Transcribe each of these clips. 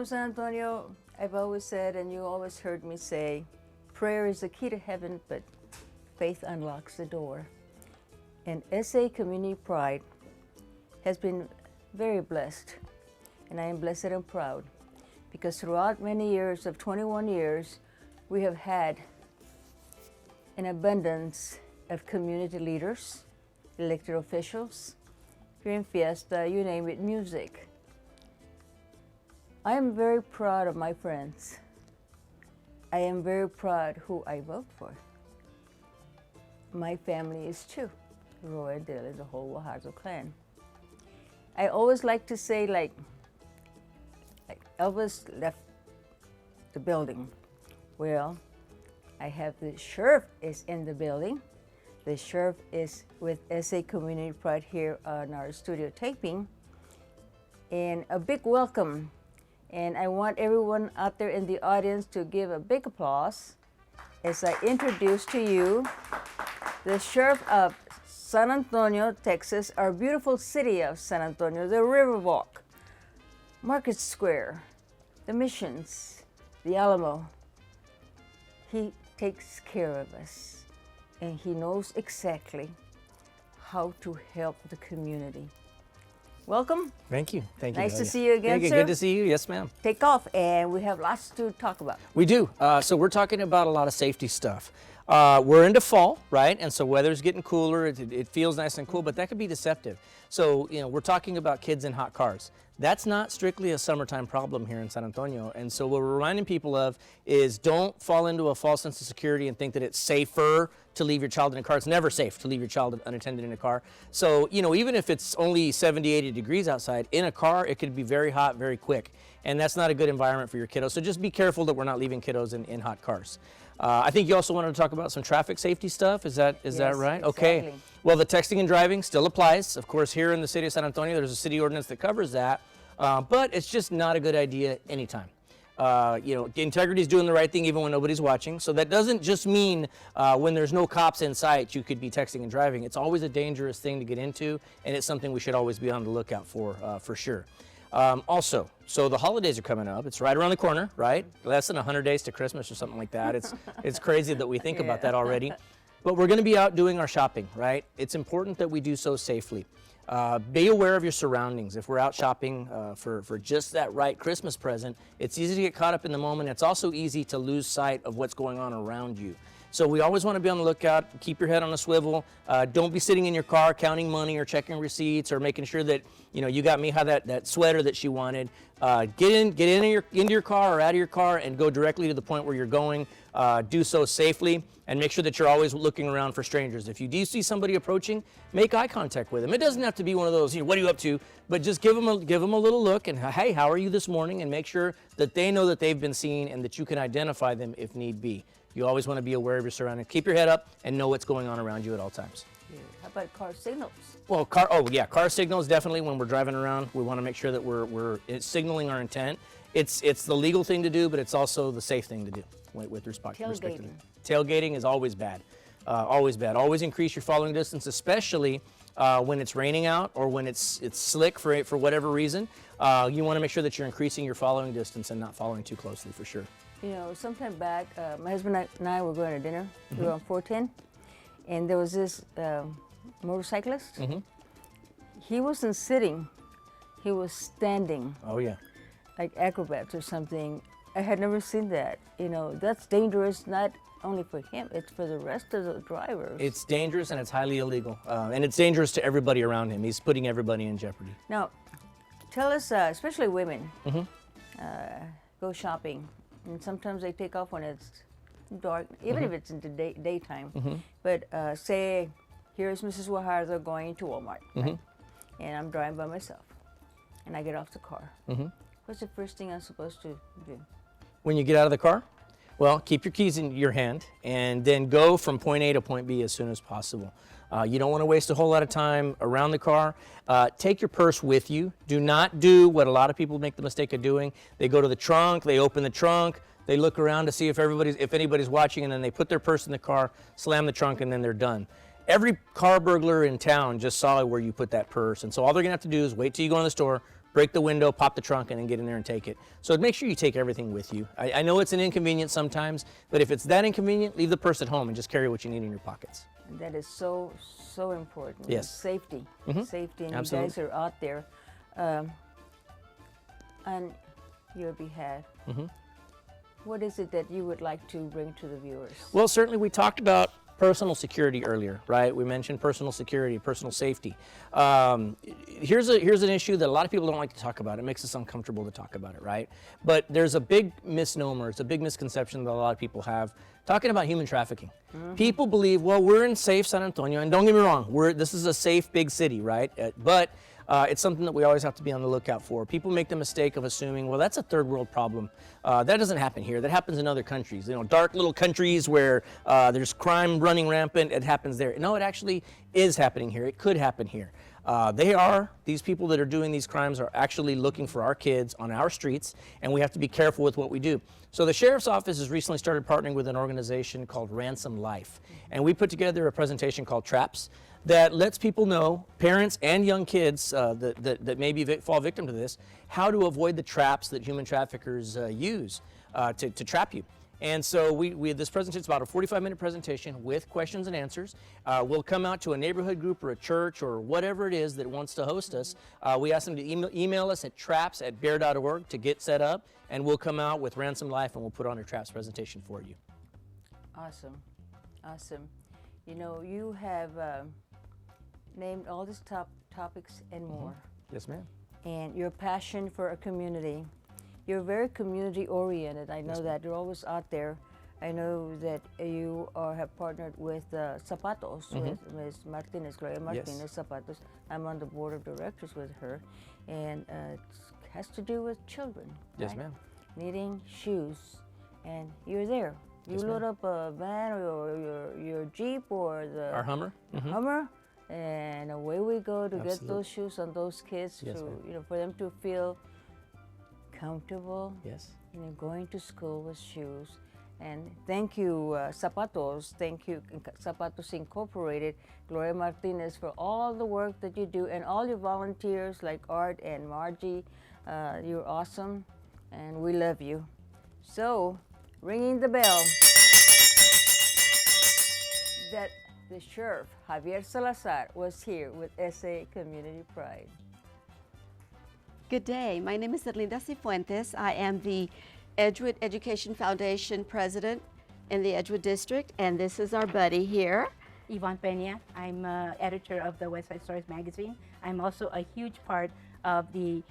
of San Antonio, I've always said, and you always heard me say, prayer is the key to heaven, but faith unlocks the door. And SA Community Pride has been very blessed, and I am blessed and proud, because throughout many years of 21 years, we have had an abundance of community leaders, elected officials, during fiesta, you name it, music. I am very proud of my friends. I am very proud who I vote for. My family is too. Roy and Dale is the whole Wahazo clan. I always like to say, like Elvis left the building. Well, I have the sheriff is in the building. The sheriff is with SA Community Pride here on our studio taping. And a big welcome. And I want everyone out there in the audience to give a big applause as I introduce to you the sheriff of San Antonio, Texas, our beautiful city of San Antonio, the Riverwalk, Market Square, the Missions, the Alamo. He takes care of us, and he knows exactly how to help the community. Welcome. Thank you. Thank you. Nice to see you again, Thank you. sir. Good to see you. Yes, ma'am. Take off, and we have lots to talk about. We do. So we're talking about a lot of safety stuff. We're into fall, right? And so weather's getting cooler. It feels nice and cool, but that could be deceptive. So, we're talking about kids in hot cars. That's not strictly a summertime problem here in San Antonio. And so what we're reminding people of is don't fall into a false sense of security and think that it's safer to leave your child in a car. It's never safe to leave your child unattended in a car. So, even if it's only 70, 80 degrees outside, in a car, it could be very hot, very quick. And that's not a good environment for your kiddos. So just be careful that we're not leaving kiddos in hot cars. I think you also wanted to talk about some traffic safety stuff. Is that right? Exactly. Okay. Well, the texting and driving still applies. Of course, here in the city of San Antonio, there's a city ordinance that covers that. But it's just not a good idea anytime. Integrity is doing the right thing even when nobody's watching. So that doesn't just mean when there's no cops in sight, you could be texting and driving. It's always a dangerous thing to get into, and it's something we should always be on the lookout for sure. Also, so the holidays are coming up. It's right around the corner, right? Less than 100 days to Christmas or something like that. It's crazy that we think about that already. But we're going to be out doing our shopping, right? It's important that we do so safely. Be aware of your surroundings. If we're out shopping for just that right Christmas present, it's easy to get caught up in the moment. It's also easy to lose sight of what's going on around you. So we always want to be on the lookout. Keep your head on a swivel. Don't be sitting in your car counting money or checking receipts or making sure that you got Mija that sweater that she wanted. Get into your car or out of your car and go directly to the point where you're going. Do so safely and make sure that you're always looking around for strangers. If you do see somebody approaching, make eye contact with them. It doesn't have to be one of those, what are you up to? But just give them a little look and, hey, how are you this morning? And make sure that they know that they've been seen and that you can identify them if need be. You always want to be aware of your surroundings. Keep your head up and know what's going on around you at all times. Yeah. How about car signals? Well, car signals, definitely when we're driving around, we want to make sure that we're signaling our intent. It's the legal thing to do, but it's also the safe thing to do with respect to it. Tailgating is always bad. Always bad. Always increase your following distance, especially when it's raining out or when it's slick for whatever reason. You want to make sure that you're increasing your following distance and not following too closely for sure. Sometime back, my husband and I were going to dinner. We were on 410, and there was this motorcyclist. He wasn't sitting, he was standing. Oh, yeah. Like acrobats or something. I had never seen that. That's dangerous, not only for him, it's for the rest of the drivers. It's dangerous and it's highly illegal. And it's dangerous to everybody around him. He's putting everybody in jeopardy. Now, tell us, especially women, go shopping. And sometimes they take off when it's dark, even if it's in the daytime. But say, here's Mrs. Wahardo going to Walmart, right? And I'm driving by myself, and I get off the car. What's the first thing I'm supposed to do? When you get out of the car? Well, keep your keys in your hand, and then go from point A to point B as soon as possible. You don't want to waste a whole lot of time around the car. Take your purse with you. Do not do what a lot of people make the mistake of doing. They go to the trunk, they open the trunk, they look around to see if anybody's watching, and then they put their purse in the car, slam the trunk, and then they're done. Every car burglar in town just saw where you put that purse, and so all they're gonna have to do is wait till you go in the store, break the window, pop the trunk, and then get in there and take it. So make sure you take everything with you. I know it's an inconvenience sometimes, but if it's that inconvenient, leave the purse at home and just carry what you need in your pockets. And that is so, so important. Yes. Safety. Safety, and Absolutely. you guys are out there on your behalf. What is it that you would like to bring to the viewers? Well, certainly we talked about personal security earlier, right? We mentioned personal security, personal safety. Here's an issue that a lot of people don't like to talk about. It makes us uncomfortable to talk about it, right? But there's a big misnomer, it's a big misconception that a lot of people have talking about human trafficking. People believe, well, we're in safe San Antonio, and don't get me wrong, this is a safe big city, right? But it's something that we always have to be on the lookout for. People make the mistake of assuming, well, that's a third world problem. That doesn't happen here. That happens in other countries. You know, dark little countries where there's crime running rampant, it happens there. No, it actually is happening here. It could happen here. These people that are doing these crimes are actually looking for our kids on our streets, and we have to be careful with what we do. So the Sheriff's Office has recently started partnering with an organization called Ransom Life, and we put together a presentation called Traps that lets people know, parents and young kids that maybe fall victim to this, how to avoid the traps that human traffickers use to trap you. And so this presentation is about a 45-minute presentation with questions and answers. We'll come out to a neighborhood group or a church or whatever it is that wants to host us. We ask them to email us at traps@bear.org to get set up, and we'll come out with Ransom Life and we'll put on a traps presentation for you. Awesome. Awesome. You know, you have named all these topics and more. Yes, ma'am. And your passion for a community. You're very community oriented. I know that you're always out there. I know that you have partnered with Zapatos, with Ms. Martinez, Gloria Martinez Zapatos. I'm on the board of directors with her, and it has to do with children. Yes, right? ma'am. Needing shoes, and you're there. You Yes, load up a van or your Jeep or Our Hummer. Hummer, and away we go to get those shoes on those kids, Yes, to ma'am. for them to feel comfortable, Yes. going to school with shoes. And thank you, Zapatos. Thank you, Zapatos Incorporated, Gloria Martinez, for all the work that you do, and all your volunteers like Art and Margie. You're awesome, and we love you. So, ringing the bell, that the Sheriff, Javier Salazar, was here with SA Community Pride. Good day. My name is Erlinda Cifuentes. I am the Edgewood Education Foundation President in the Edgewood District, and this is our buddy here. Yvonne Peña. I'm editor of the West Side Stories magazine. I'm also a huge part of the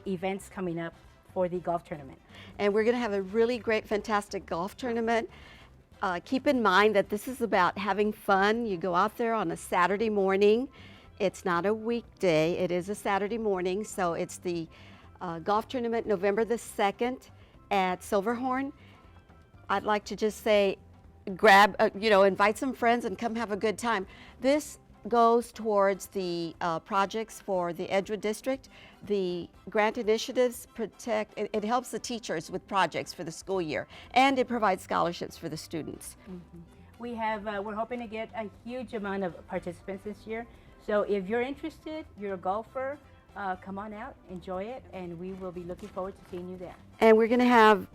events coming up for the golf tournament. And we're going to have a really great, fantastic golf tournament. Keep in mind that this is about having fun. You go out there on a Saturday morning. It's not a weekday, it is a Saturday morning, so it's the golf tournament November the 2nd at Silverhorn. I'd like to just say, invite some friends and come have a good time. This goes towards the projects for the Edgewood District. The grant initiatives it helps the teachers with projects for the school year, and it provides scholarships for the students. We have, we're hoping to get a huge amount of participants this year. So if you're interested, you're a golfer, come on out, enjoy it, and we will be looking forward to seeing you there. And we're going to have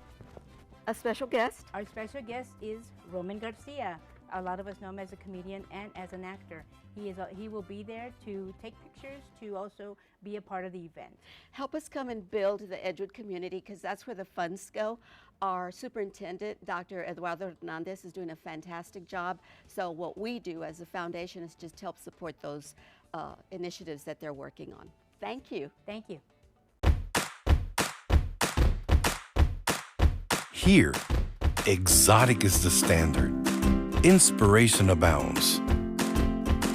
a special guest. Our special guest is Roman Garcia. A lot of us know him as a comedian and as an actor. He will be there to take pictures, to also be a part of the event. Help us come and build the Edgewood community, because that's where the funds go. Our superintendent, Dr. Eduardo Hernandez, is doing a fantastic job. So what we do as a foundation is just help support those initiatives that they're working on. Thank you. Thank you. Here, exotic is the standard. Inspiration abounds.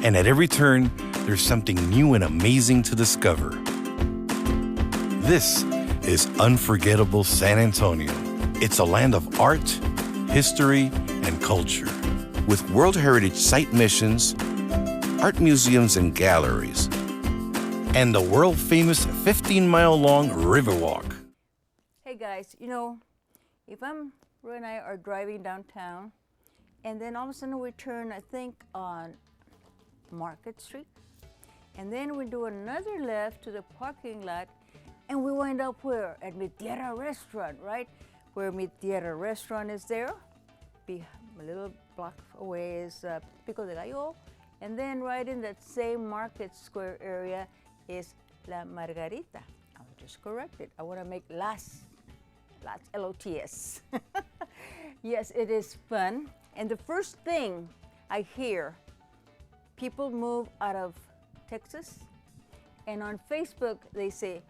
And at every turn, there's something new and amazing to discover. This is Unforgettable San Antonio. It's a land of art, history, and culture, with World Heritage Site missions, art museums and galleries, and the world-famous 15-mile-long Riverwalk. Hey guys, if Roy and I are driving downtown, and then all of a sudden we turn, I think, on Market Street, and then we do another left to the parking lot, And we wind up where? At Mi Tierra Restaurant, right? Where Mi Tierra Restaurant is there. A little block away is Pico de Gallo. And then right in that same market square area is La Margarita. I was just corrected. I want to make Las, L-O-T-S. Yes, it is fun. And the first thing I hear, people move out of Texas, and on Facebook they say,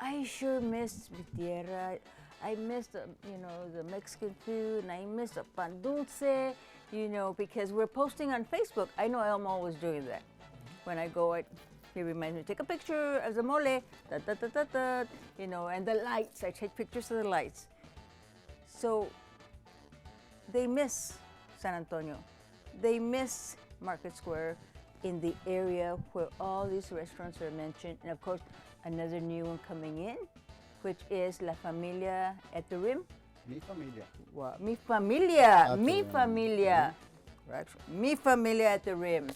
I sure miss Mi Tierra. I miss the Mexican food, and I miss the pan dulce, because we're posting on Facebook. I know I'm always doing that. When I go, he reminds me, take a picture of the mole, and the lights. I take pictures of the lights. So they miss San Antonio. They miss Market Square in the area where all these restaurants are mentioned. And of course, another new one coming in, which is La Familia at the Rim. Mi Familia. Well, Mi Familia. At Mi the Rim. Familia. Right. Mi Familia at the Rim.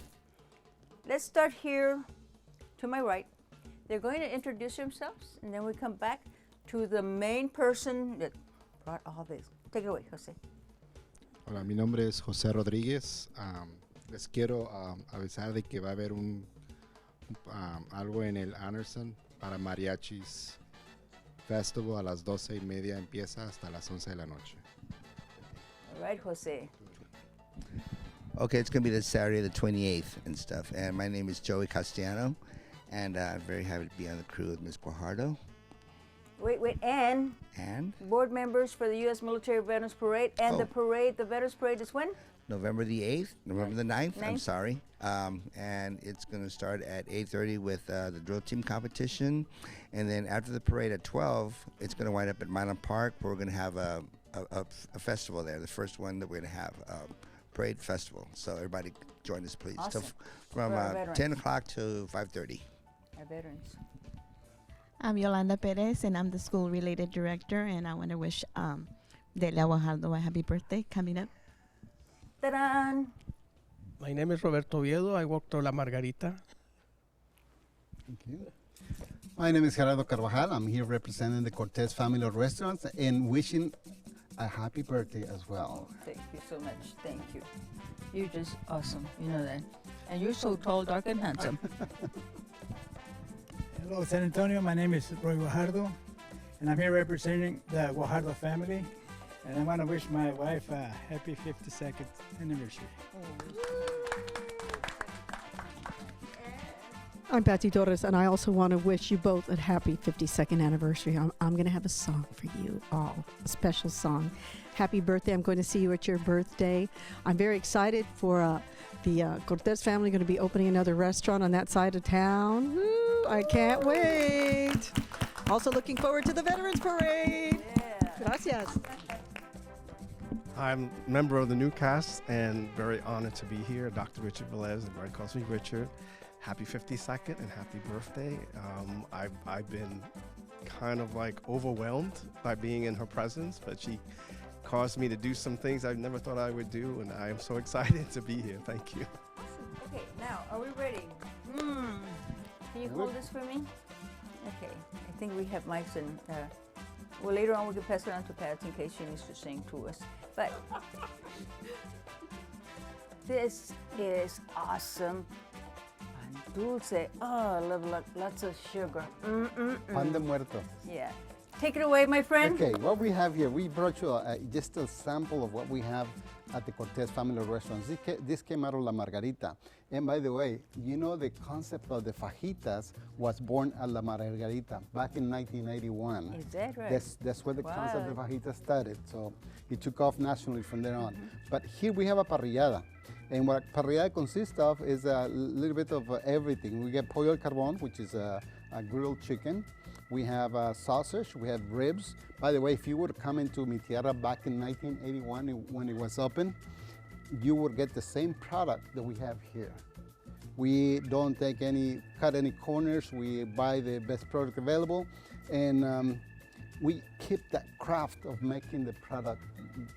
Let's start here to my right. They're going to introduce themselves, and then we come back to the main person that brought all this. Take it away, Jose. Hola, mi nombre es José Rodríguez. Les quiero avisar de que va a haber algo en el Anderson para Mariachis Festival a las 12:30 empieza hasta las 11 de la noche. All right, Jose. Okay, it's going to be this Saturday, the 28th and stuff. And my name is Joey Castellano, and I'm very happy to be on the crew with Ms. Guajardo. Wait, and board members for the U.S. Military Veterans Parade, and the Veterans Parade is when? November the 8th, November the 9th, I'm sorry. And it's going to start at 8:30 with the drill team competition. And then after the parade at 12, it's going to wind up at Milan Park, where we're going to have a festival there, the first one that we're going to have, parade festival. So everybody join us, please. Awesome. So from 10 o'clock to 5:30. Our veterans. I'm Yolanda Perez, and I'm the school-related director, and I want to wish Delia Guajardo a happy birthday coming up. Ta-da! My name is Roberto Oviedo. I work for La Margarita. Thank you. My name is Gerardo Carvajal. I'm here representing the Cortez family of restaurants and wishing a happy birthday as well. Thank you so much. Thank you. You're just awesome. You know that. And you're so tall, dark, and handsome. Hello, San Antonio. My name is Roy Guajardo, and I'm here representing the Guajardo family. And I want to wish my wife a happy 52nd anniversary. I'm Patsy Torres, and I also want to wish you both a happy 52nd anniversary. I'm going to have a song for you all, a special song. Happy birthday. I'm going to see you at your birthday. I'm very excited for the Cortez family going to be opening another restaurant on that side of town. Woo, I can't wait. Also looking forward to the Veterans Parade. Yeah. Gracias. I'm a member of the new cast and very honored to be here. Dr. Richard Velez, everybody calls me Richard. Happy 52nd and happy birthday. I've been kind of like overwhelmed by being in her presence, but she caused me to do some things I never thought I would do, and I am so excited to be here. Thank you. Okay, now, are we ready? Can you hold this for me? Okay, I think we have mics and, well, later on we can pass it on to Pat in case she needs to sing to us. But this is awesome. Pan dulce. Oh, I love lots of sugar. Pan de muerto. Yeah. Take it away, my friend. Okay, what we have here, we brought you just a sample of what we have at the Cortez family of restaurants. This came out of La Margarita. And by the way, you know the concept of the fajitas was born at La Margarita back in 1981. Is that right? That's where the concept of fajitas started. So it took off nationally from there on. But here we have a parrillada. And what parrillada consists of is a little bit of everything. We get pollo al carbón, which is a grilled chicken. We have sausage, we have ribs. By the way, if you were to come into Mi Tierra back in 1981 when it was open, you would get the same product that we have here. We don't cut any corners. We buy the best product available, and we keep that craft of making the product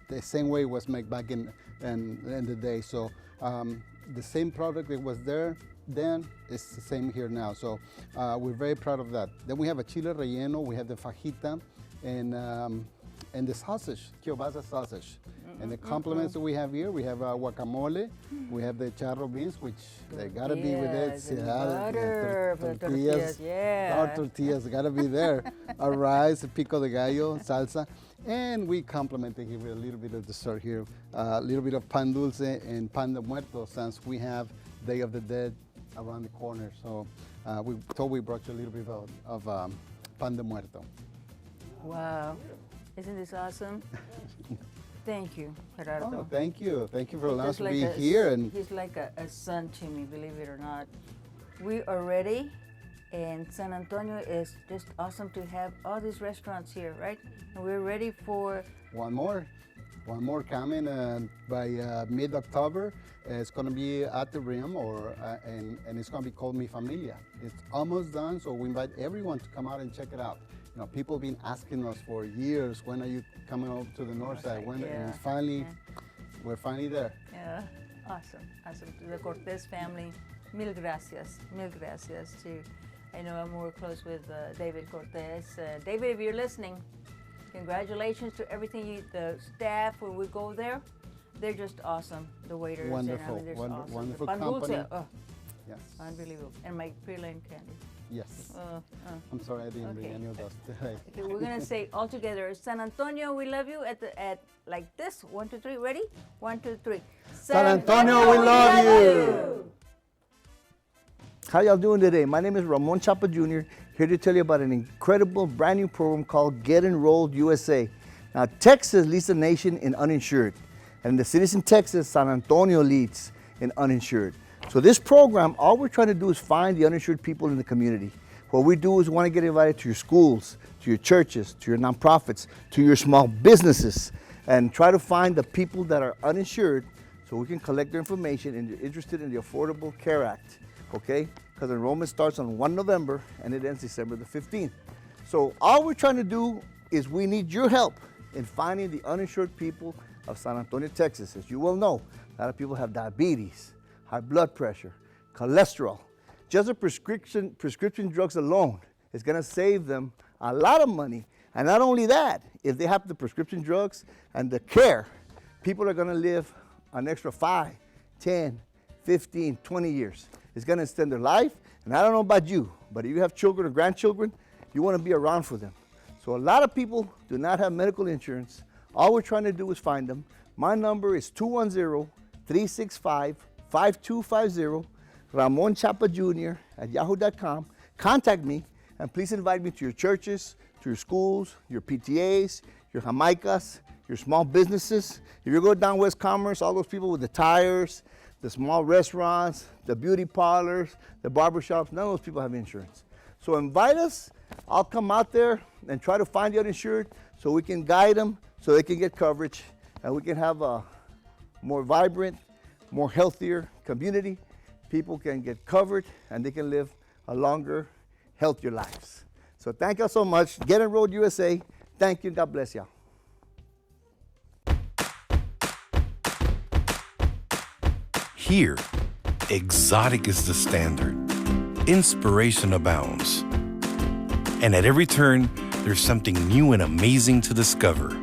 the same way it was made back in the day. So the same product that was there then, it's the same here now. So we're very proud of that. Then we have a chile relleno, we have the fajita, and the sausage, kielbasa sausage. And the complements that we have here, we have guacamole, we have the charro beans, which they gotta be with it. And butter for the tortillas, yeah. Our tortillas gotta be there. Our rice, pico de gallo, salsa. And we complement it here with a little bit of dessert here, a little bit of pan dulce and pan de muerto, since we have Day of the Dead around the corner. So we thought we brought you a little bit of pan de muerto. Wow. Isn't this awesome? Thank you, Gerardo. Oh, thank you. Thank you for allowing us He's to be like here. And he's like a son to me, believe it or not. We are ready, and San Antonio is just awesome to have all these restaurants here, right? And we're ready for one more coming by mid-October. It's going to be at the Rim, and it's going to be called Mi Familia. It's almost done, so we invite everyone to come out and check it out. You know, people have been asking us for years, when are you coming over to the north side? When? And finally, we're finally there. Yeah, awesome. To the Cortez family, mil gracias to, I know I'm more close with David Cortez. David, if you're listening, congratulations to everything, the staff, when we go there, they're just awesome. The waiters. Wonderful, and, I mean, awesome. wonderful The pan company. dulce, oh, Yes. unbelievable. And my pre-lane candy. Yes. I'm sorry I didn't bring any of those today. Okay, we're gonna say all together, San Antonio, we love you at like this. 1, 2, 3, ready? 1, 2, 3. San Antonio, we love you. How y'all doing today? My name is Ramon Chapa Jr., here to tell you about an incredible brand new program called Get Enrolled USA. Now, Texas leads the nation in uninsured, and the cities in Texas, San Antonio leads in uninsured. So this program, all we're trying to do is find the uninsured people in the community. What we do is we want to get invited to your schools, to your churches, to your nonprofits, to your small businesses, and try to find the people that are uninsured so we can collect their information and you're interested in the Affordable Care Act, okay? Because enrollment starts on 1 November and it ends December the 15th. So all we're trying to do is we need your help in finding the uninsured people of San Antonio, Texas. As you well know, a lot of people have diabetes, high blood pressure, cholesterol. Just the prescription drugs alone is gonna save them a lot of money. And not only that, if they have the prescription drugs and the care, people are gonna live an extra 5, 10, 15, 20 years. It's gonna extend their life. And I don't know about you, but if you have children or grandchildren, you wanna be around for them. So a lot of people do not have medical insurance. All we're trying to do is find them. My number is 210-365-5250, Ramon Chapa Jr. at yahoo.com. Contact me and please invite me to your churches, to your schools, your PTAs, your Jamaicas, your small businesses. If you go down West Commerce, all those people with the tires, the small restaurants, the beauty parlors, the barbershops, none of those people have insurance. So invite us. I'll come out there and try to find the uninsured so we can guide them so they can get coverage and we can have a more vibrant, more healthier community. People can get covered and they can live a longer, healthier lives. So thank you so much. Get Enrolled USA. Thank you. God bless y'all. Here, exotic is the standard. Inspiration abounds. And at every turn, there's something new and amazing to discover.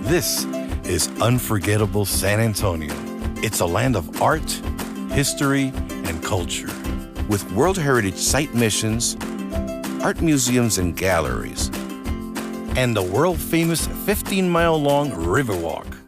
This is unforgettable San Antonio. It's a land of art, history, and culture, with World Heritage Site missions, art museums and galleries, and the world-famous 15-mile-long Riverwalk.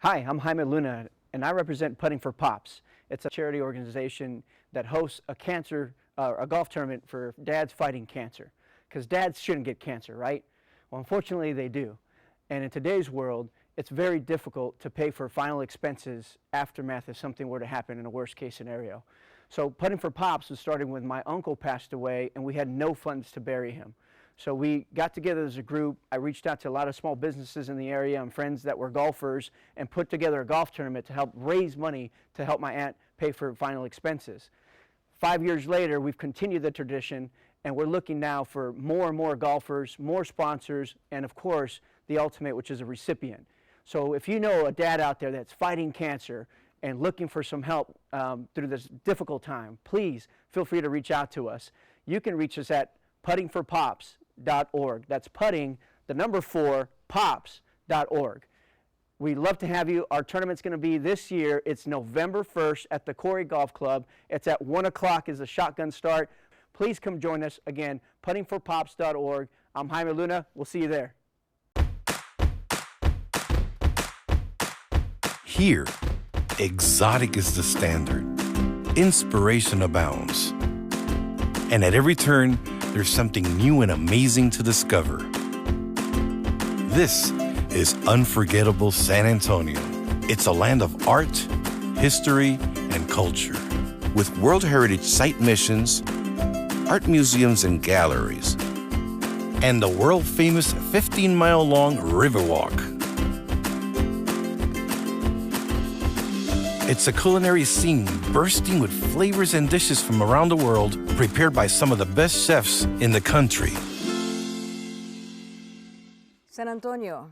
Hi, I'm Jaime Luna, and I represent Putting for Pops. It's a charity organization that hosts a golf tournament for dads fighting cancer. Because dads shouldn't get cancer, right? Well, unfortunately, they do. And in today's world, it's very difficult to pay for final expenses aftermath if something were to happen in a worst case scenario. So Putting for Pops was started when my uncle passed away and we had no funds to bury him. So we got together as a group. I reached out to a lot of small businesses in the area and friends that were golfers and put together a golf tournament to help raise money to help my aunt pay for final expenses. 5 years later, we've continued the tradition, and we're looking now for more and more golfers, more sponsors, and of course, the ultimate, which is a recipient. So if you know a dad out there that's fighting cancer and looking for some help through this difficult time, please feel free to reach out to us. You can reach us at puttingforpops.org. That's putting, the number 4, pops.org. We'd love to have you. Our tournament's going to be this year. It's November 1st at the Corey Golf Club. It's at 1 o'clock is the shotgun start. Please come join us. Again, puttingforpops.org. I'm Jaime Luna. We'll see you there. Here, exotic is the standard. Inspiration abounds. And at every turn, there's something new and amazing to discover. This is unforgettable San Antonio. It's a land of art, history, and culture, with World Heritage Site missions, art museums and galleries, and the world-famous 15-mile-long Riverwalk. It's a culinary scene bursting with flavors and dishes from around the world, prepared by some of the best chefs in the country. San Antonio,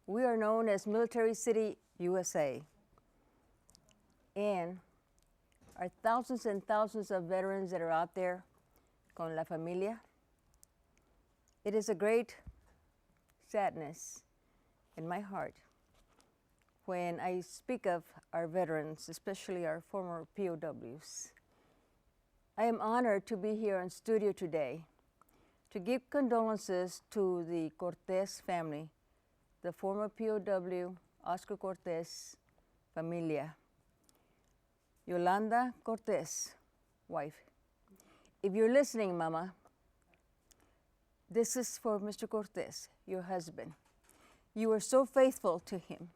we are known as Military City, USA. And our thousands and thousands of veterans that are out there con la familia, it is a great sadness in my heart when I speak of our veterans, especially our former POWs. I am honored to be here in studio today to give condolences to the Cortez family, the former POW, Oscar Cortez familia. Yolanda Cortez, wife. If you're listening, Mama, this is for Mr. Cortez, your husband. You were so faithful to him.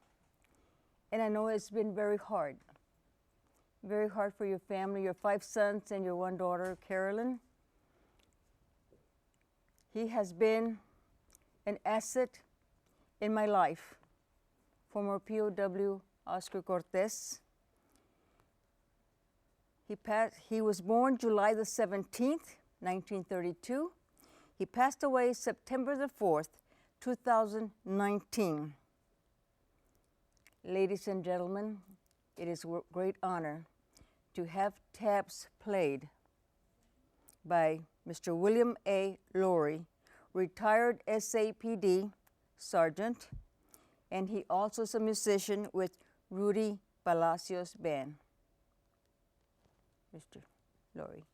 And I know it's been very hard for your family, your 5 sons and your 1 daughter, Carolyn. He has been an asset in my life, former POW Oscar Cortez. He was born July the 17th, 1932. He passed away September the 4th, 2019. Ladies and gentlemen, it is a great honor to have taps played by Mr. William A. Laurie, retired SAPD sergeant, and he also is a musician with Rudy Palacios Band. Mr. Laurie.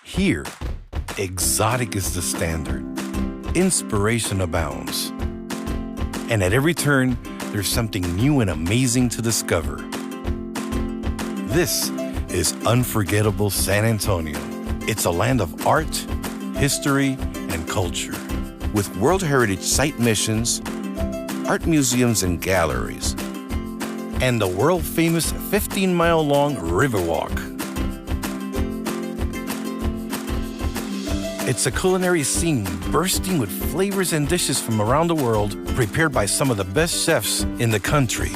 Here, exotic is the standard. Inspiration abounds. And at every turn, there's something new and amazing to discover. This is unforgettable San Antonio. It's a land of art, history, and culture, with World Heritage Site missions, art museums and galleries, and the world-famous 15-mile-long Riverwalk. It's a culinary scene bursting with flavors and dishes from around the world, prepared by some of the best chefs in the country.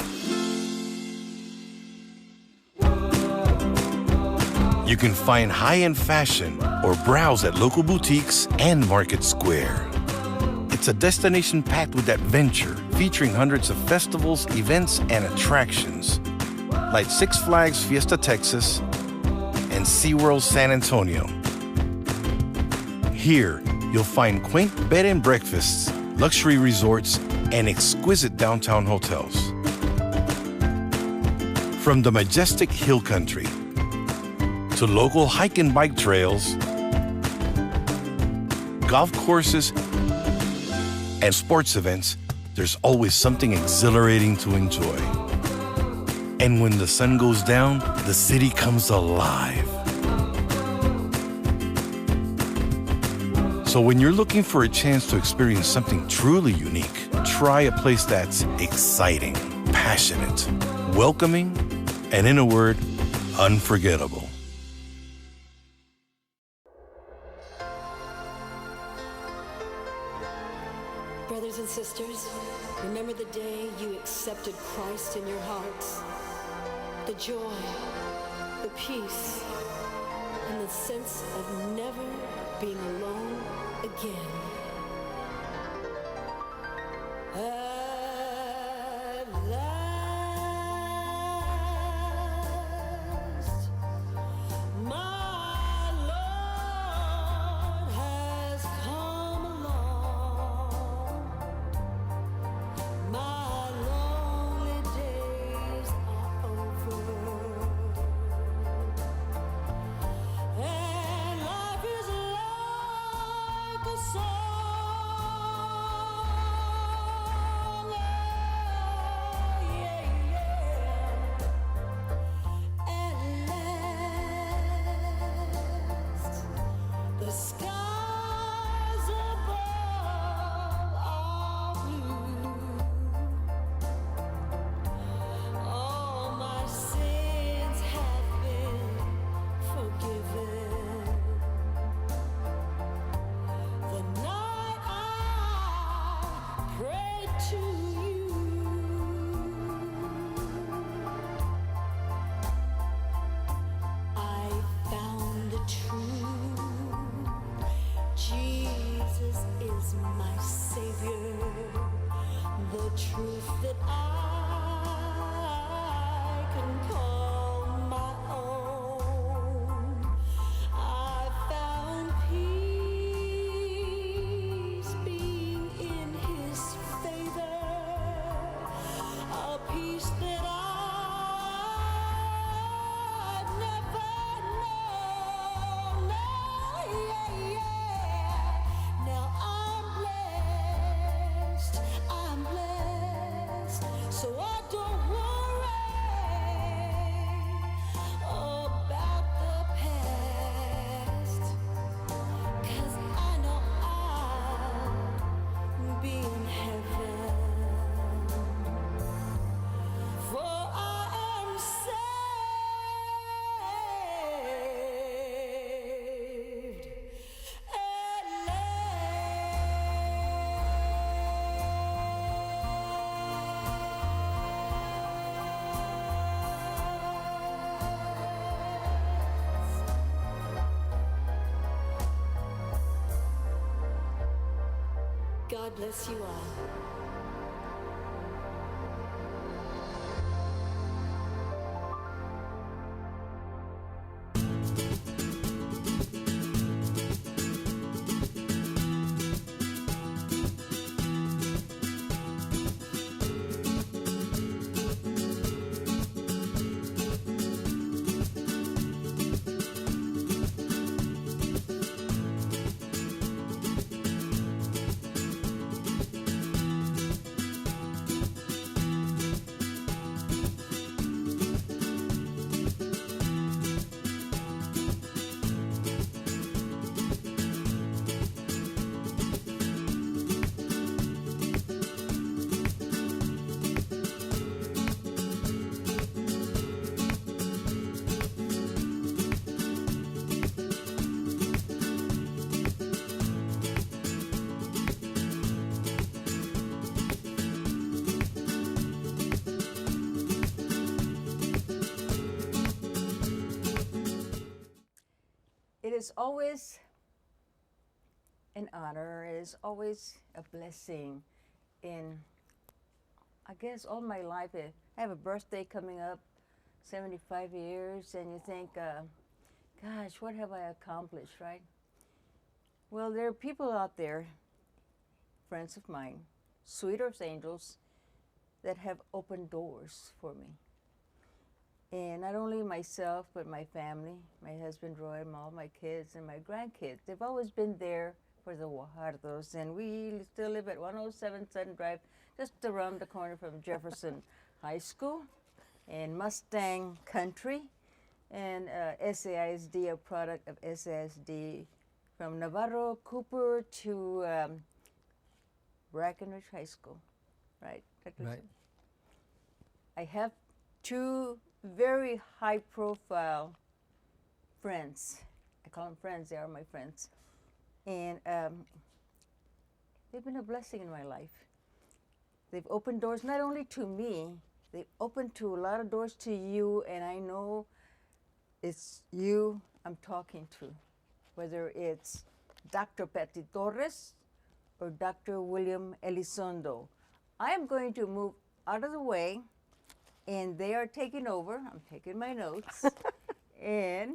You can find high-end fashion or browse at local boutiques and Market Square. It's a destination packed with adventure, featuring hundreds of festivals, events, and attractions, like Six Flags Fiesta Texas and SeaWorld San Antonio. Here, you'll find quaint bed and breakfasts, luxury resorts, and exquisite downtown hotels. From the majestic hill country to local hike and bike trails, golf courses, and sports events, there's always something exhilarating to enjoy. And when the sun goes down, the city comes alive. So when you're looking for a chance to experience something truly unique, try a place that's exciting, passionate, welcoming, and in a word, unforgettable. Brothers and sisters, remember the day you accepted Christ in your hearts. The joy, the peace, and the sense of never being alone again. At last, my Lord has come along. My lonely days are over, and life is like a song. Oh, yeah, yeah. At last, the skies above are blue. All my sins have been forgiven. The night I prayed to you, I found the truth. Jesus is my Savior, the truth that I can call my own. I found peace being in His favor, a peace that I've never known. Yeah, yeah. Now I'm blessed, so I don't worry about the past, 'cause I know I'll be in heaven, for I am saved at God bless you all. is always an honor. It is always a blessing. In, I guess, all my life, I have a birthday coming up, 75 years, and you think, gosh, what have I accomplished, right? Well, there are people out there, friends of mine, sweet as angels, that have opened doors for me. And not only myself, but my family, my husband Roy, and all my kids and my grandkids. They've always been there for the Guajardos, and we still live at 107 Sutton Drive, just around the corner from Jefferson High School and Mustang Country, and SAISD, a product of SAISD, from Navarro Cooper to Brackenridge High School, right? Right. I have two very high-profile friends. I call them friends. They are my friends. And they've been a blessing in my life. They've opened doors not only to me, they've opened to a lot of doors to you, and I know it's you I'm talking to, whether it's Dr. Patsy Torres or Dr. William Elizondo. I am going to move out of the way, and they are taking over. I'm taking my notes. And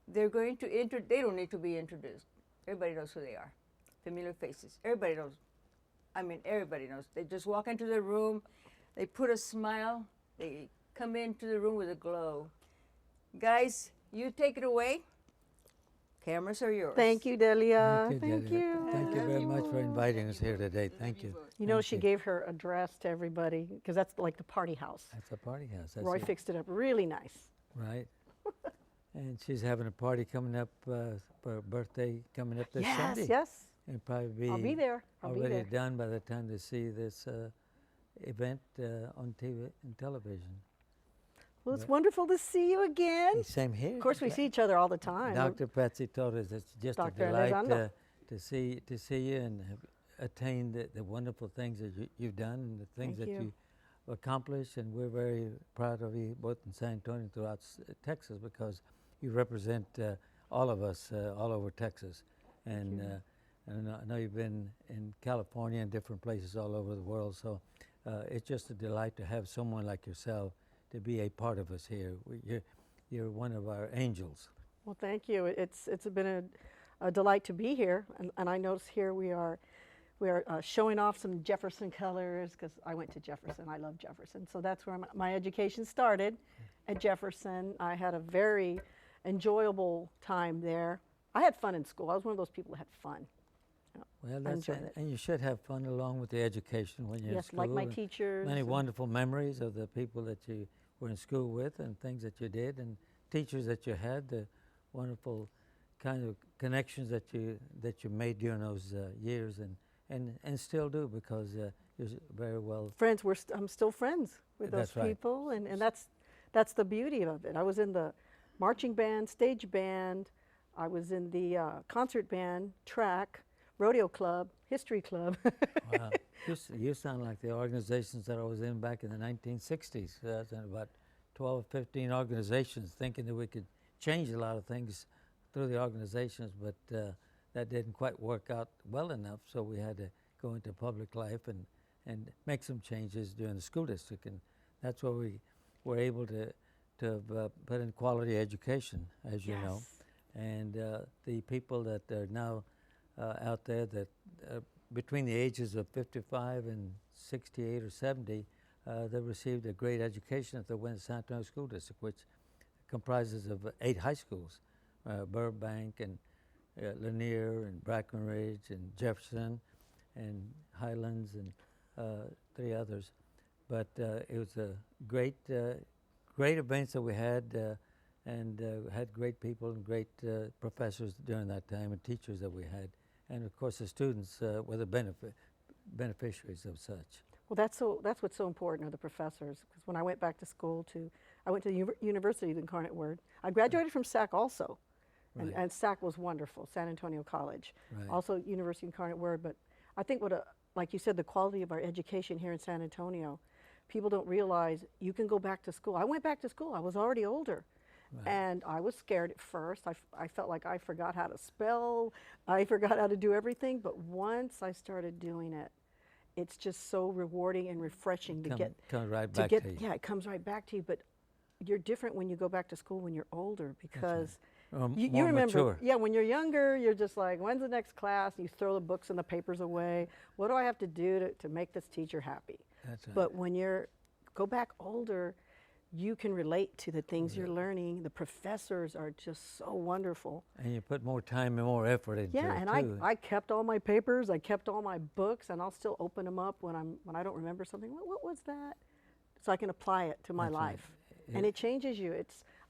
they're going to they don't need to be introduced. Everybody knows who they are. Familiar faces. Everybody knows. I mean, everybody knows. They just walk into the room, they put a smile, they come into the room with a glow. Guys, you take it away. Cameras are yours. Thank you, Delia. Thank you. Thank you very much for inviting us here today. Thank you. You know, she gave her address to everybody, because that's like the party house. That's a party house. That's Roy it. fixed it up really nice. Right. And she's having a party coming up for her birthday coming up this Yes, Sunday. yes. It'll probably be I'll be there. I'll be already there. done by the time they see this event on TV and television. Well, it's wonderful to see you again. Same here. Of course, we see each other all the time. Dr. Patsy told us it's just Dr. a delight Elizondo. to see you and have attained the wonderful things that you've done and the things Thank that you. you've accomplished, and we're very proud of you both in San Antonio and throughout Texas, because you represent all of us all over Texas. And I know you've been in California and different places all over the world, so it's just a delight to have someone like yourself to be a part of us here. You're one of our angels. Well, thank you. It's been a delight to be here, and I notice here we are showing off some Jefferson colors, because I went to Jefferson. I love Jefferson, so that's where my education started, at Jefferson. I had a very enjoyable time there. I had fun in school. I was one of those people that had fun. Well, I that's enjoyed it. and you should have fun along with the education when you're in Yes, school. like my and teachers Many and- wonderful memories of the people that you were in school with and things that you did and teachers that you had, the wonderful kind of connections that you made during those years and still do, because you're very well. Friends, I'm still friends with those That's right. people, and that's the beauty of it. I was in the marching band, stage band, I was in the concert band, track, rodeo club, history club. Wow. You sound like the organizations that I was in back in the 1960s. I was in about 12 or 15 organizations, thinking that we could change a lot of things through the organizations, but that didn't quite work out well enough, so we had to go into public life and make some changes during the school district, and that's where we were able to put in quality education, as you know. And the people that are now out there that between the ages of 55 and 68 or 70, they received a great education at the San Antonio School District, which comprises of 8 high schools, Burbank and Lanier and Brackenridge and Jefferson and Highlands and 3 others. But it was a great events that we had, and had great people and great professors during that time and teachers that we had. And of course the students were the beneficiaries of such. Well, that's what's so important, are the professors, because when I went back to school I went to the University of the Incarnate Word. I graduated from SAC also, and SAC was wonderful, San Antonio College. Right. Also University of Incarnate Word, but I think like you said, the quality of our education here in San Antonio, people don't realize you can go back to school. I went back to school, I was already older, And I was scared at first. I felt like I forgot how to spell. I forgot how to do everything. But once I started doing it, it's just so rewarding and refreshing to get. Comes right back to you. Yeah, it comes right back to you. But you're different when you go back to school when you're older because you more remember. mature. Yeah, when you're younger, you're just like, when's the next class? And you throw the books and the papers away. What do I have to do to make this teacher happy? That's right. But when go back older, you can relate to the things you're learning. The professors are just so wonderful. And you put more time and more effort into it, Yeah, and too. I kept all my papers, I kept all my books, and I'll still open them up when I don't remember something. What was that? So I can apply it to my That's right. life. And it changes you.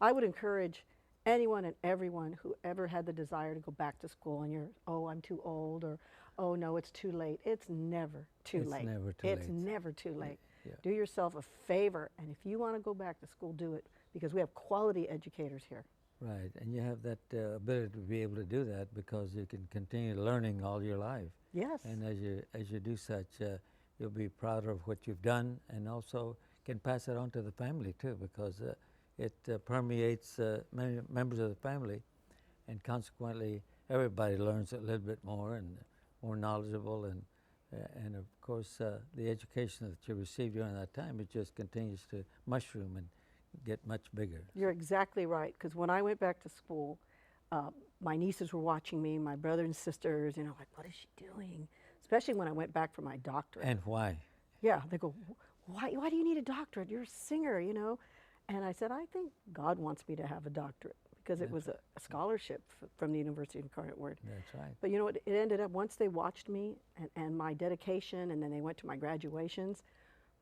I would encourage anyone and everyone who ever had the desire to go back to school and I'm too old, or, oh no, it's too late. It's never too late. Never too It's late. never too late. Yeah. Do yourself a favor, and if you want to go back to school, do it, because we have quality educators here. Right, and you have that ability to be able to do that because you can continue learning all your life. Yes. And as you do such, you'll be proud of what you've done, and also can pass it on to the family too, because it permeates many members of the family, and consequently everybody learns a little bit more and more knowledgeable, and of course the education that you received during that time, it just continues to mushroom and get much bigger. You're exactly right, because when I went back to school, my nieces were watching me, my brothers and sisters, like, what is she doing? Especially when I went back for my doctorate. And why? Yeah, they go, why do you need a doctorate? You're a singer, And I said, I think God wants me to have a doctorate, because it was a scholarship from the University of Incarnate Word. That's right. But you know what, it ended up, once they watched me and my dedication, and then they went to my graduations,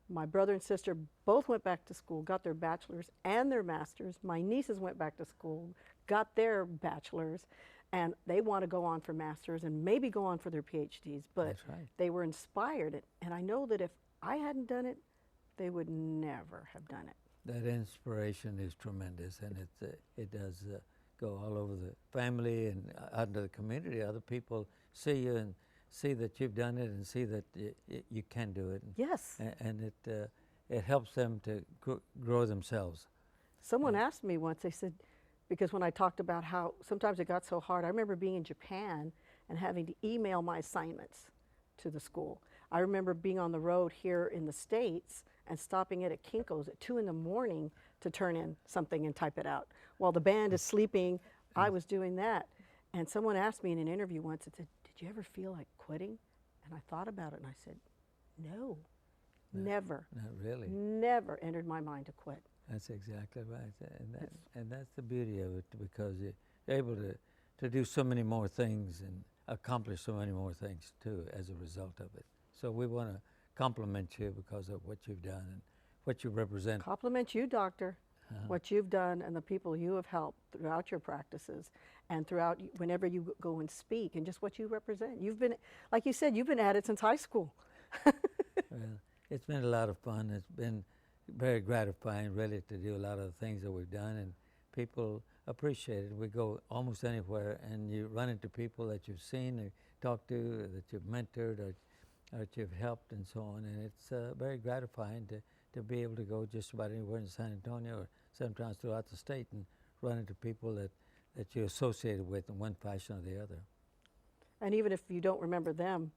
my brother and sister both went back to school, got their bachelor's and their master's. My nieces went back to school, got their bachelor's, and they want to go on for master's and maybe go on for their PhDs. But That's right. they were inspired, and I know that if I hadn't done it, they would never have done it. That inspiration is tremendous, and it does go all over the family and out into the community. Other people see you and see that you've done it, and see that you can do it. Yes. And it helps them to grow themselves. Someone asked me once, they said, because when I talked about how sometimes it got so hard, I remember being in Japan and having to email my assignments to the school. I remember being on the road here in the States and stopping at Kinko's at 2 in the morning to turn in something and type it out. While the band is sleeping, I was doing that. And someone asked me in an interview once, it said, did you ever feel like quitting? And I thought about it and I said, no, never. Not really. Never entered my mind to quit. That's exactly right. And that's the beauty of it, because you're able to do so many more things and accomplish so many more things too as a result of it. So we want to compliment you because of what you've done and what you represent. Compliment you, Doctor, what you've done and the people you have helped throughout your practices and throughout whenever you go and speak, and just what you represent. You've been, like you said, you've been at it since high school. Well, it's been a lot of fun. It's been very gratifying, really, to do a lot of the things that we've done, and people appreciate it. We go almost anywhere, and you run into people that you've seen or talked to, that you've mentored, or that you've helped, and so on. And it's very gratifying to be able to go just about anywhere in San Antonio or sometimes throughout the state and run into people that you're associated with in one fashion or the other. And even if you don't remember them,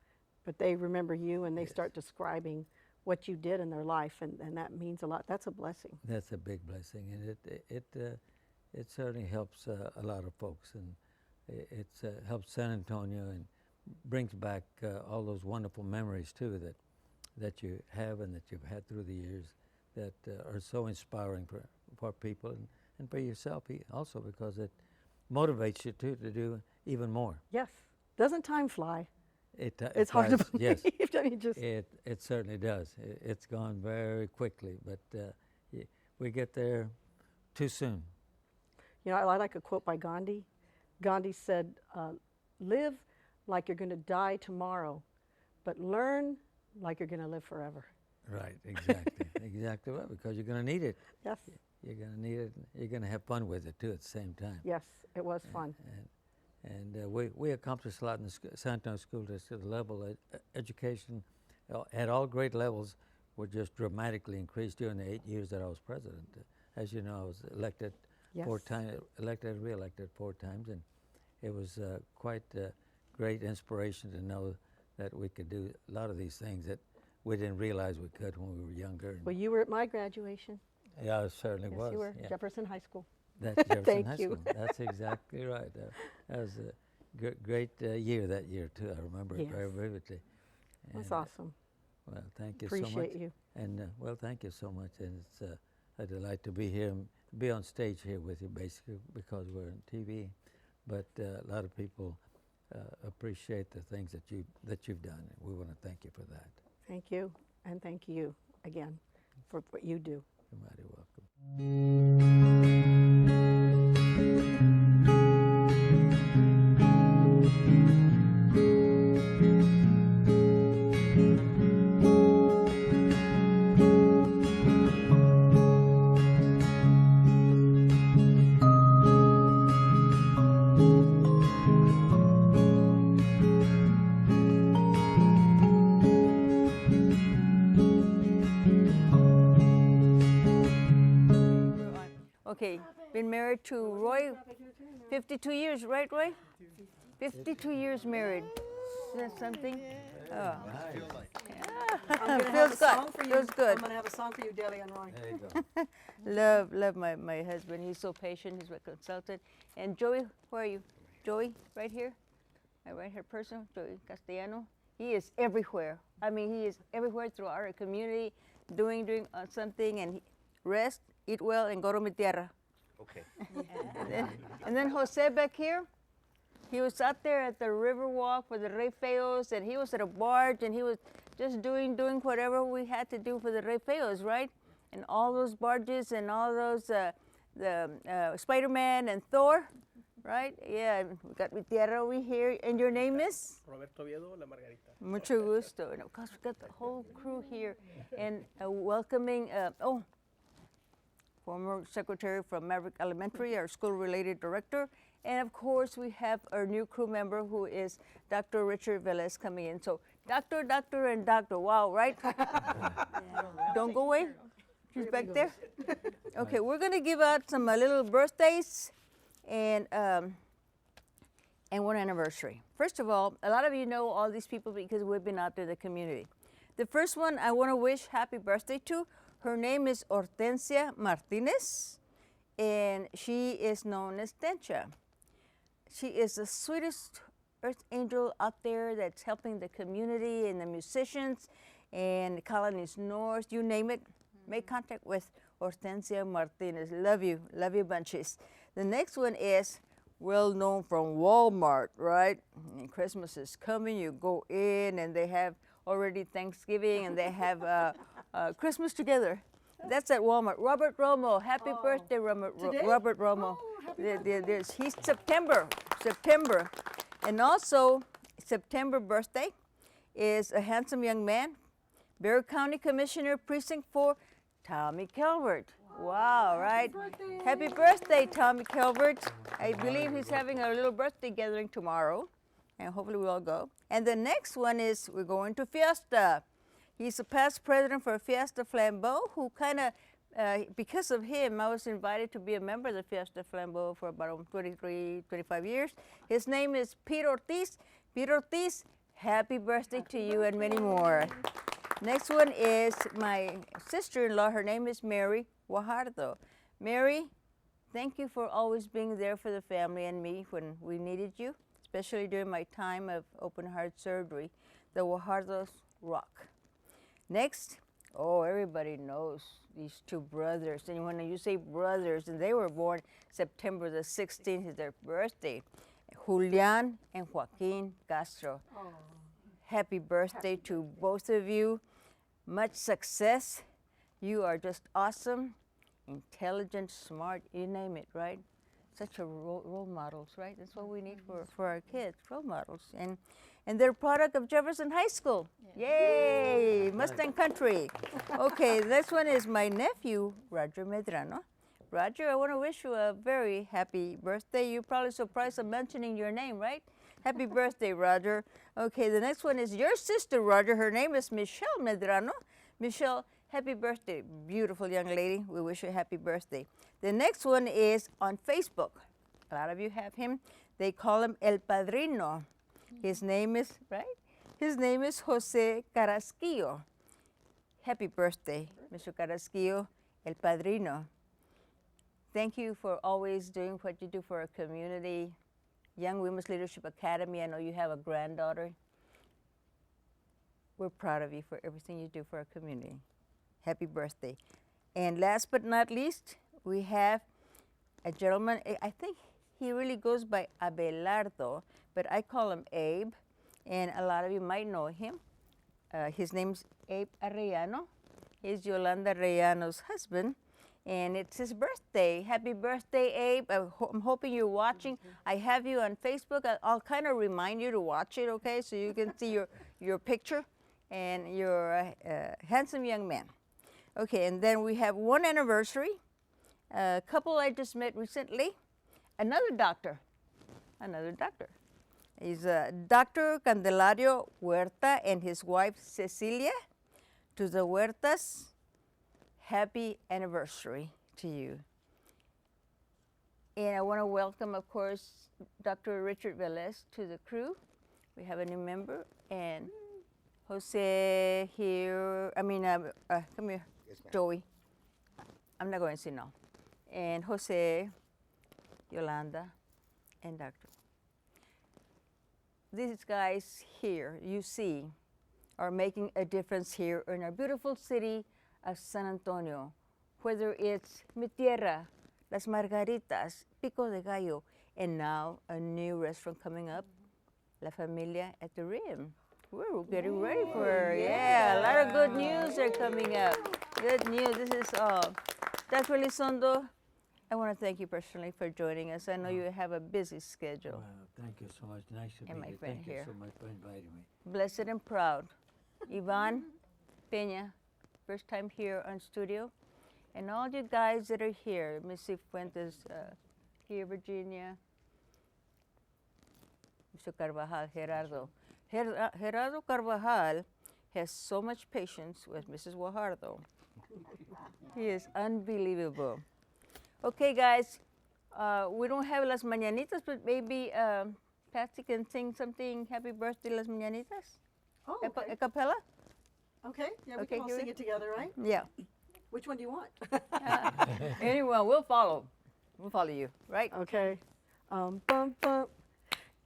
but they remember you and they start describing what you did in their life, and that means a lot. That's a blessing. That's a big blessing, and it certainly helps a lot of folks, and it helps San Antonio and brings back all those wonderful memories too that you have and that you've had through the years that are so inspiring for people and for yourself also, because it motivates you to do even more. Yes. Doesn't time fly? It's hard to believe. Yes. I mean, just it certainly does. It's gone very quickly, but we get there too soon. You know, I like a quote by Gandhi. Gandhi said, live like you're going to die tomorrow, but learn like you're going to live forever. Right, exactly. Exactly right, because you're going to need it. Yes. You're going to need it. You're going to have fun with it too at the same time. Yes, it was fun. And we accomplished a lot in the San Antonio School District. The level of education at all grade levels were just dramatically increased during the 8 years that I was president. As you know, I was elected 4 Yes. times, elected, re-elected 4 times, and it was quite a great inspiration to know that we could do a lot of these things that we didn't realize we could when we were younger. Well, you were at my graduation. Yeah, it certainly Yes, was. you were. Yeah. Jefferson High School. That's Jefferson Thank High you. School. That's exactly right. That was a great year that year too. I remember it very Yes. vividly. That's And, awesome. Well, thank you so much. Appreciate you. And well, thank you so much. And it's a delight to be here, and be on stage here with you, basically because we're on TV. But a lot of people appreciate the things that you've done, and we want to thank you for that. Thank you, and thank you again for what you do. You're mighty welcome. Okay, been married to Roy 52 years, right, Roy? 52 years married. Is that something? Oh. I'm gonna have Feels a song good. for you. Feels good. I'm gonna have a song for you, Delia and Roy. There you go. love my husband. He's so patient. He's my consultant. And Joey, where are you? Joey, right here. My right-hand person, Joey Castellano. He is everywhere. I mean, he is everywhere throughout our community, doing something, and rest, eat well, and go to mi tierra. Okay. And then Jose back here, he was out there at the river walk for the Rey Feos, and he was at a barge, and he was just doing whatever we had to do for the Rey Feos, right? And all those barges and all those, Spider-Man and Thor, right? Yeah, we got mi tierra over here. And your name is? Roberto Oviedo, La Margarita. Mucho gusto. And of course, we got the whole crew here. And welcoming, former secretary from Maverick Elementary, our school-related director. And of course, we have our new crew member who is Dr. Richard Velez coming in. So doctor, and doctor, wow, right? Don't go away. She's back there. Okay, we're gonna give out some little birthdays and one anniversary. First of all, a lot of you know all these people because we've been out there in the community. The first one I want to wish happy birthday to. Her name is Hortensia Martinez, and she is known as Tencha. She is the sweetest earth angel out there that's helping the community and the musicians and the colonies north, you name it. Make contact with Hortensia Martinez. Love you bunches. The next one is well known from Walmart, right? And Christmas is coming, you go in and they have already Thanksgiving and they have Christmas together. That's at Walmart. Robert Romo, happy birthday, Robert Romo. He's September. And also, September birthday is a handsome young man, Bexar County Commissioner, Precinct 4, Tommy Calvert. Wow, right? Happy birthday, Tommy Calvert. I believe he's having a little birthday gathering tomorrow, and hopefully we'll all go. And the next one is we're going to Fiesta. He's a past president for Fiesta Flambeau, who kind of, because of him, I was invited to be a member of the Fiesta Flambeau for about 25 years. His name is Pete Ortiz. Pete Ortiz, happy birthday to you and many more. Next one is my sister-in-law. Her name is Mary Guajardo. Mary, thank you for always being there for the family and me when we needed you, especially during my time of open heart surgery. The Guajardos rock. Next, everybody knows these two brothers. And when you say brothers, and they were born September the 16th is their birthday. Julian and Joaquin Castro. Happy birthday to both of you. Much success. You are just awesome, intelligent, smart, you name it, right? Such a role models, right? That's what we need for our kids, role models. And they're a product of Jefferson High School. Yay, Mustang Country. Okay, this one is my nephew, Roger Medrano. Roger, I want to wish you a very happy birthday. You're probably surprised I'm mentioning your name, right? Happy birthday, Roger. Okay, the next one is your sister, Roger. Her name is Michelle Medrano. Michelle, Happy birthday, beautiful young lady. We wish you a happy birthday. The next one is on Facebook. A lot of you have him. They call him El Padrino. His name is, right? His name is Jose Carrasquillo. Happy birthday, Mr. Carrasquillo, El Padrino. Thank you for always doing what you do for our community. Young Women's Leadership Academy, I know you have a granddaughter. We're proud of you for everything you do for our community. Happy birthday. And last but not least, we have a gentleman, I think he really goes by Abelardo, but I call him Abe, and a lot of you might know him. His name's Abe Arellano. He's Yolanda Arellano's husband, and it's his birthday. Happy birthday, Abe. I'm hoping you're watching. I have you on Facebook. I'll kind of remind you to watch it, okay, so you can see your picture, and you're a handsome young man. Okay, and then we have one anniversary. A couple I just met recently. Another doctor. He's Dr. Candelario Huerta and his wife Cecilia. To the Huertas, happy anniversary to you. And I want to welcome, of course, Dr. Richard Velez to the crew. We have a new member, and Jose here, come here, yes, Joey. I'm not going to say no. And Jose, Yolanda, and Doctor. These guys here, you see, are making a difference here in our beautiful city of San Antonio, whether it's Mi Tierra, Las Margaritas, Pico de Gallo, and now a new restaurant coming up, La Familia at the Rim. We're getting ready for it. Yeah, a lot of good news are coming up. Good news. This is Dr. Elizondo, I want to thank you personally for joining us. I know you have a busy schedule. Well, thank you so much. Nice to And meet my you. friend Thank here. you so much for inviting me. Blessed and proud. Ivan Peña, first time here on studio. And all you guys that are here, Missy Fuentes, here, Virginia, Mr. Carvajal, Gerardo. Gerardo Carvajal has so much patience with Mrs. Guajardo. He is unbelievable. Okay, guys, we don't have Las Mañanitas, but maybe Patsy can sing something, Happy Birthday, Las Mañanitas? Oh, okay. A cappella? Okay, yeah, we Okay, can all here sing we- it together, right? Yeah. Which one do you want? Anyone, we'll follow. We'll follow you, right? Okay. Bum, bum.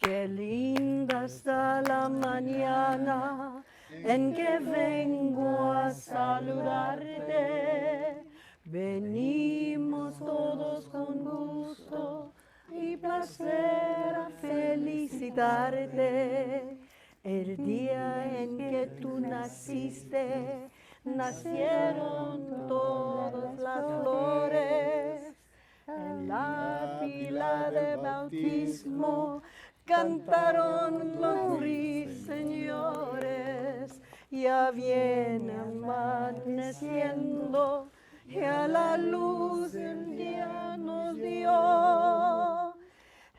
Qué linda está la mañana en que vengo a saludarte. Venimos todos con gusto y placer a felicitarte. El día en que tú naciste, nacieron todas las flores. En la fila de bautismo cantaron los ruiseñores. Ya viene amaneciendo y a la luz el día nos dio.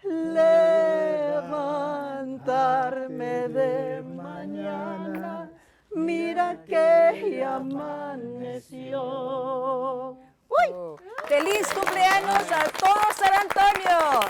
Levantarme de mañana, mira que ya amaneció. ¡Uy! ¡Feliz cumpleaños a todo San Antonio!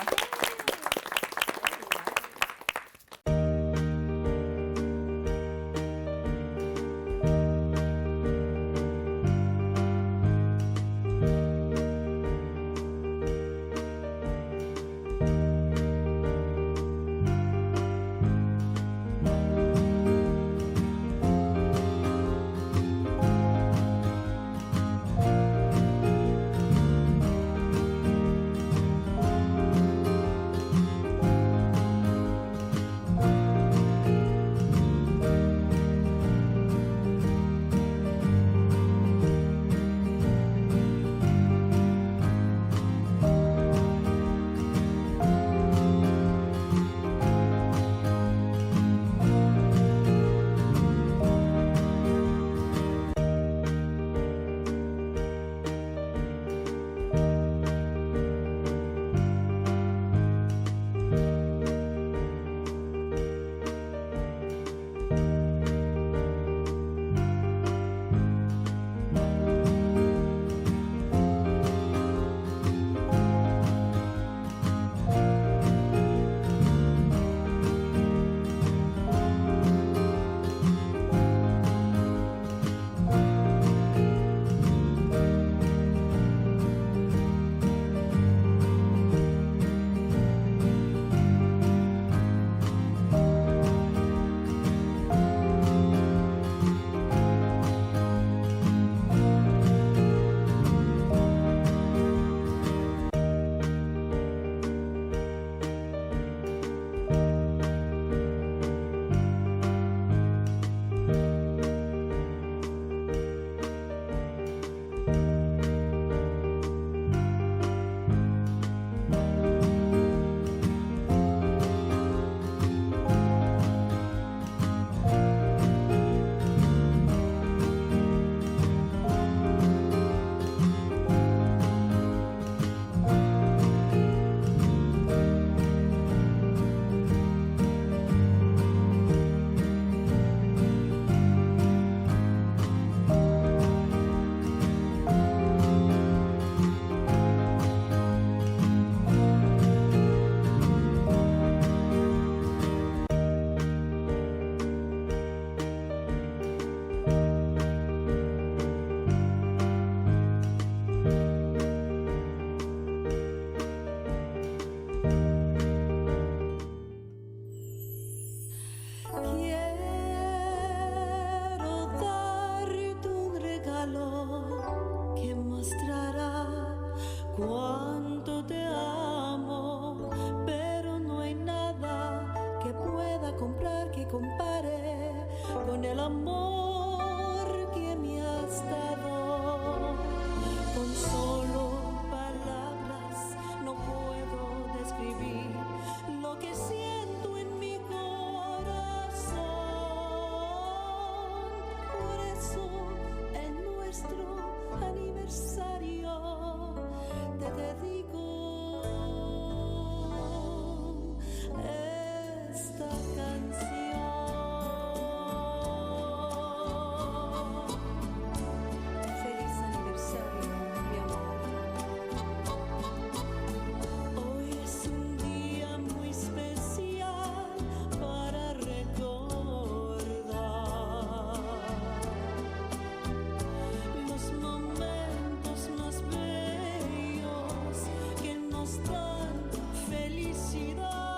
felicidad.